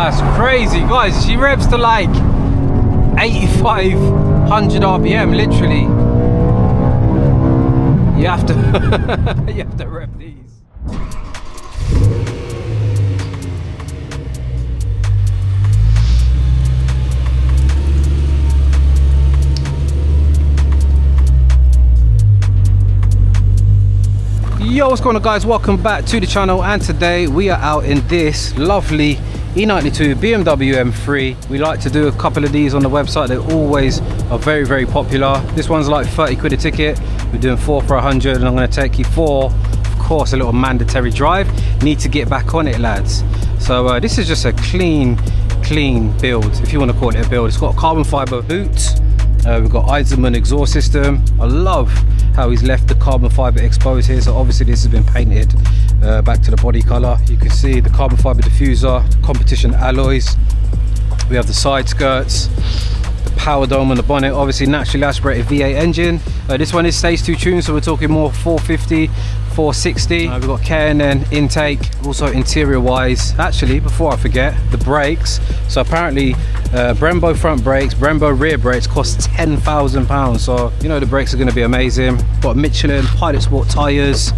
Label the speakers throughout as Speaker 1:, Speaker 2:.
Speaker 1: That's crazy, guys. She revs to like 8500 RPM, literally. You have to you have to rev these. Yo, what's going on, guys? Welcome back to the channel, and today we are out in this lovely E92 Bmw M3. We like to do a couple of these on the website. They always are very popular. This one's like 30 quid a ticket. We're doing 4 for 100, and I'm going to take you for, of course, a little mandatory drive. Need to get back on it, lads. So this is just a clean build, if you want to call it a build. It's got carbon fiber boots. We've got Eisenman exhaust system. I love how he's left the carbon fiber exposed here. So obviously this has been painted back to the body color. You can see the carbon fiber diffuser, the competition alloys. We have the side skirts, the power dome on the bonnet, obviously naturally aspirated V8 engine. This one is stage 2 tuned, so we're talking more 450, 460. We've got K&N intake, also interior wise. Actually, before I forget, the brakes. So apparently Brembo front brakes, Brembo rear brakes cost £10,000. So you know the brakes are going to be amazing. Got Michelin Pilot Sport tyres.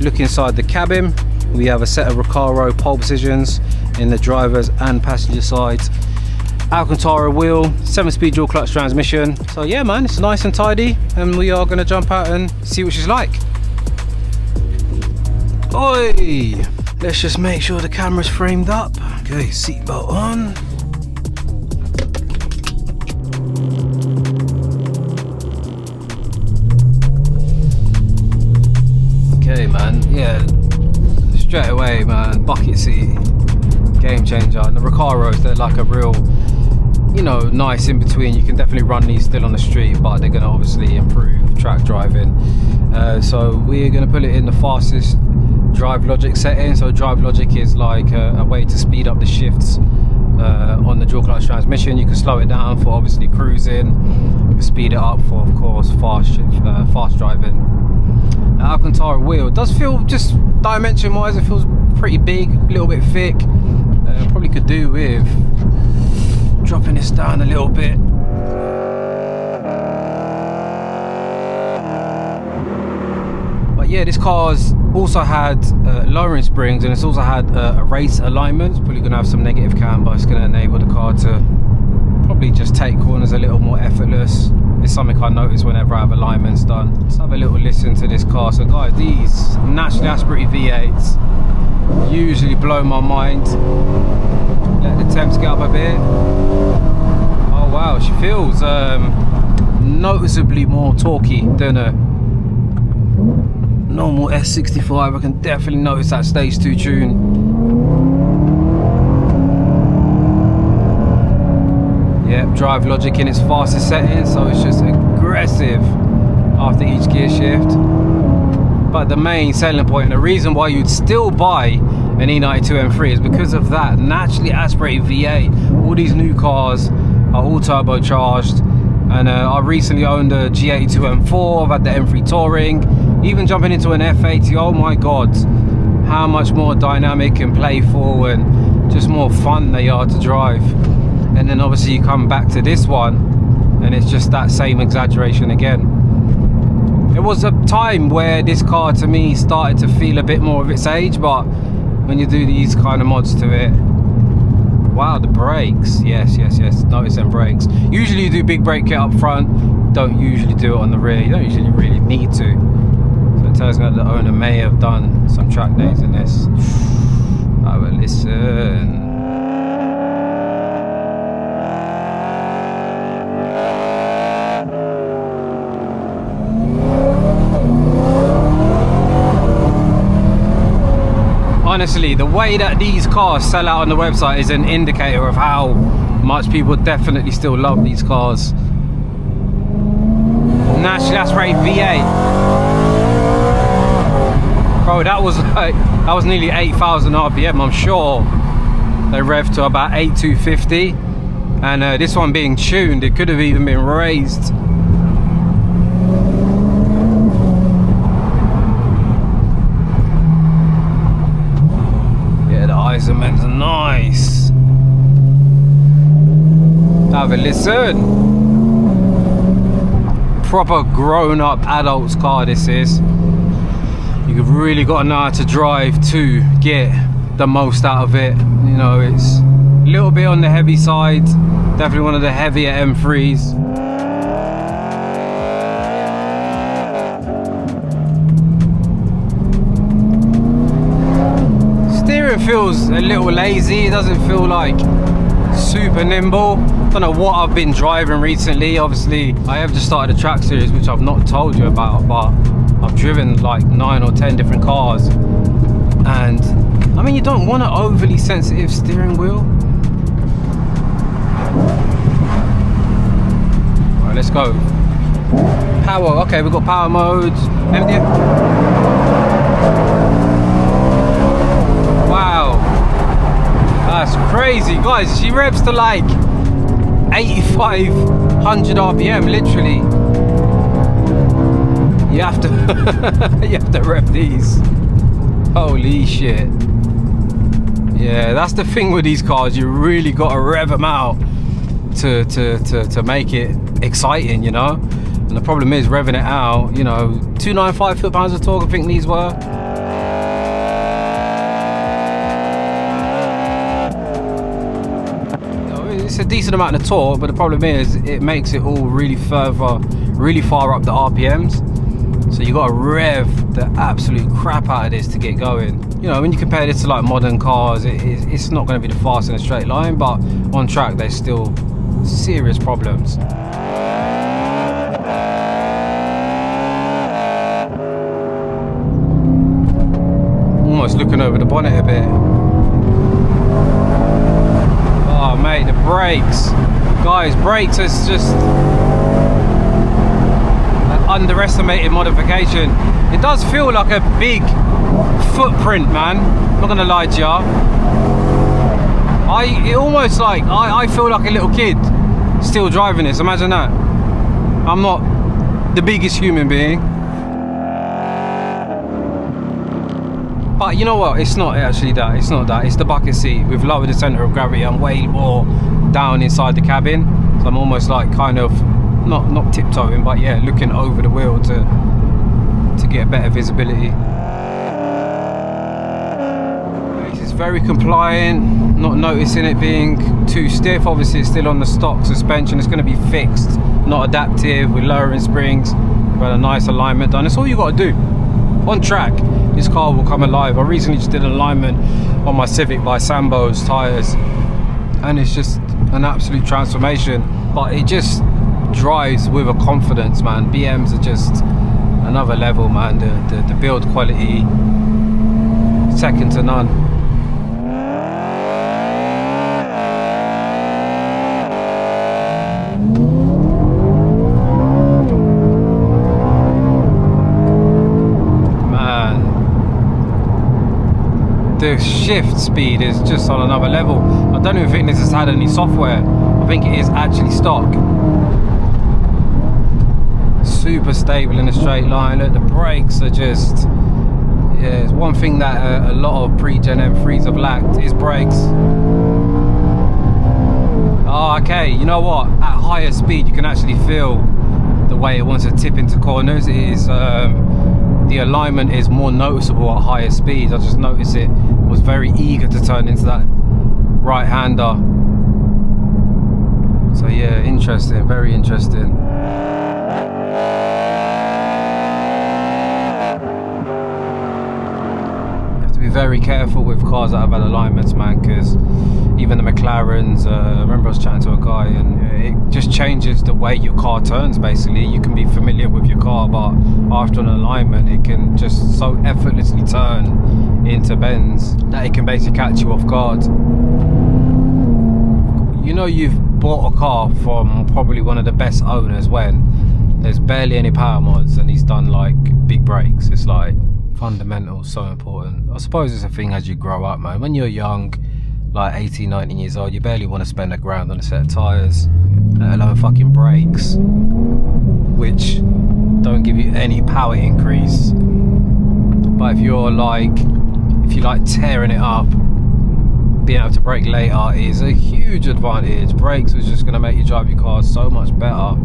Speaker 1: Look inside the cabin. We have a set of Recaro pole positions in the driver's and passenger side. Alcantara wheel, 7-speed dual clutch transmission. So yeah, man, it's nice and tidy, and we are going to jump out and see what she's like. Oi! Let's just make sure the camera's framed up. Okay, seatbelt on. Okay, man, yeah, straight away, man, bucket seat, game changer. And the Recaros, they're like a real, you know, nice in between. You can definitely run these still on the street, but they're going to obviously improve track driving. So we're going to put it in the fastest drive logic setting. So drive logic is like a way to speed up the shifts on the dual clutch transmission. You can slow it down for obviously cruising. You can speed it up for, of course, fast driving. The Alcantara wheel does feel, just dimension wise, it feels pretty big, a little bit thick. Probably could do with dropping this down a little bit. But yeah, this car's also had lowering springs, and it's also had a race alignment. It's probably going to have some negative cam, but it's going to enable the car to probably just take corners a little more effortless. It's something I notice whenever I have alignments done. Let's have a little listen to this car. So guys, these naturally aspirated V8s usually blow my mind. Let the temps get up a bit. Oh wow, she feels noticeably more torquey than a normal S65. I can definitely notice that stage 2 tune. Yep, drive logic in its fastest setting, so it's just aggressive after each gear shift. But the main selling point, and the reason why you'd still buy an E92 M3 is because of that naturally aspirated V8. All these new cars are all turbocharged, and I recently owned a G82 M4, I've had the M3 Touring, even jumping into an F80, oh my god, how much more dynamic and playful and just more fun they are to drive. And then obviously you come back to this one and it's just that same exaggeration again. There was a time where this car to me started to feel a bit more of its age, but when you do these kind of mods to it, wow, the brakes, yes, notice them brakes. Usually you do big brake kit up front, don't usually do it on the rear. You don't usually really need to. So it tells me that the owner may have done some track days in this. Have a listen. Honestly, the way that these cars sell out on the website is an indicator of how much people definitely still love these cars. Naturally aspirated V8. Bro, that was nearly 8,000 RPM. I'm sure they rev to about 8,250. And this one being tuned, it could have even been raised. Eisenman's nice. Have a listen. Proper grown-up adult's car this is. You've really got to know how to drive to get the most out of it. You know, it's a little bit on the heavy side, definitely one of the heavier M3s. Steering feels a little lazy, it doesn't feel like super nimble. Don't know what I've been driving recently. Obviously I have just started a track series which I've not told you about, but I've driven like 9 or 10 different cars, and I mean, you don't want an overly sensitive steering wheel. Alright, let's go. Power, okay, we've got power modes. Wow, that's crazy, guys. She revs to like 8,500 RPM, literally. You have to you have to rev these. Holy shit. Yeah, that's the thing with these cars. You really got to rev them out to make it exciting, you know. And the problem is revving it out, you know, 295 foot-pounds of torque I think these were. It's a decent amount of torque, but the problem is it makes it all really far up the RPMs. So you got to rev the absolute crap out of this to get going. You know, when you compare this to like modern cars, it's not going to be the fast in a straight line, but on track there's still serious problems. Almost looking over the bonnet a bit. Oh mate, the brakes. Guys, brakes is just an underestimated modification. It does feel like a big footprint, man. I'm not gonna lie to ya. It almost like, I feel like a little kid still driving this, imagine that. I'm not the biggest human being. But you know what, it's not actually that, it's not that, it's the bucket seat. We've lowered the centre of gravity, I'm way more down inside the cabin. So I'm almost like kind of, not tiptoeing, but yeah, looking over the wheel to get better visibility. It's very compliant, not noticing it being too stiff. Obviously it's still on the stock suspension, it's going to be fixed, not adaptive, with lowering springs. We've had a nice alignment done. That's all you got to do. On track, this car will come alive. I recently just did an alignment on my Civic by Sambo's tyres, and it's just an absolute transformation. But it just drives with a confidence, man. BMs are just another level, man. The build quality, second to none. The shift speed is just on another level. I don't even think this has had any software. I think it is actually stock. Super stable in a straight line. Look, the brakes are just, yeah, it's one thing that a lot of pre-gen M3s have lacked is brakes. Oh, okay, you know what? At higher speed, you can actually feel the way it wants to tip into corners. It is, the alignment is more noticeable at higher speeds. I just noticed it was very eager to turn into that right-hander. So yeah, interesting, very interesting. You have to be very careful with cars that have had alignments, man, because even the McLarens, I remember I was chatting to a guy, and it just changes the way your car turns. Basically, you can be familiar with your car, but after an alignment it can just so effortlessly turn into bends that it can basically catch you off guard. You know, you've bought a car from probably one of the best owners when there's barely any power mods and he's done like big brakes. It's like fundamental, so important. I suppose it's a thing as you grow up, man. When you're young, like 18, 19 years old, you barely want to spend £1,000 on a set of tyres, let alone fucking brakes, which don't give you any power increase. But if you like tearing it up, being able to brake later is a huge advantage. Brakes was just going to make you drive your car so much better.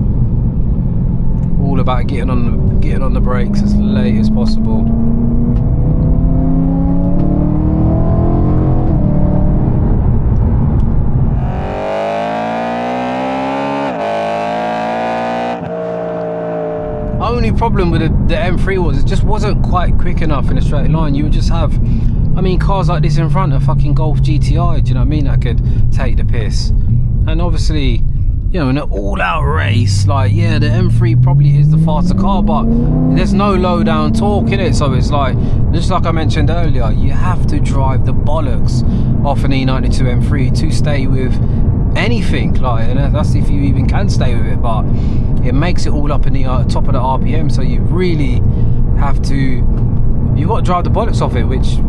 Speaker 1: All about getting on the brakes as late as possible. Only problem with the M3 was it just wasn't quite quick enough in a straight line. You would just have, I mean, cars like this in front of fucking Golf GTI, do you know what I mean, that could take the piss. And obviously, you know, in an all-out race, like, yeah, the M3 probably is the faster car, but there's no low-down torque in it. So it's like, just like I mentioned earlier, you have to drive the bollocks off an E92 M3 to stay with anything, like, and that's if you even can stay with it. But it makes it all up in the top of the RPM, so you really have to, you've got to drive the bollocks off it, which,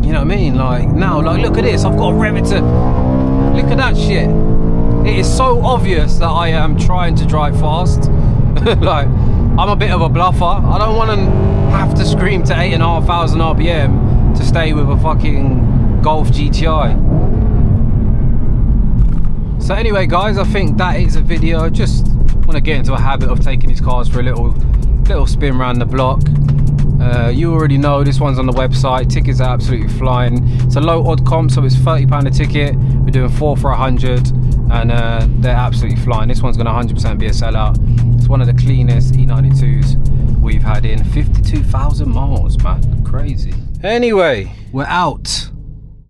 Speaker 1: you know what I mean, like, now, like, look at this, I've got to rev it to, look at that shit. It is so obvious that I am trying to drive fast. Like, I'm a bit of a bluffer. I don't want to have to scream to 8,500 RPM to stay with a fucking Golf GTI. So anyway, guys, I think that is a video. Just want to get into a habit of taking these cars for a little spin around the block. You already know this one's on the website. Tickets are absolutely flying. It's a low odd comp, so it's £30 a ticket. We're doing 4 for 100, and they're absolutely flying. This one's going to 100% be a sellout. It's one of the cleanest E92s we've had in 52,000 miles, man. Crazy. Anyway, we're out.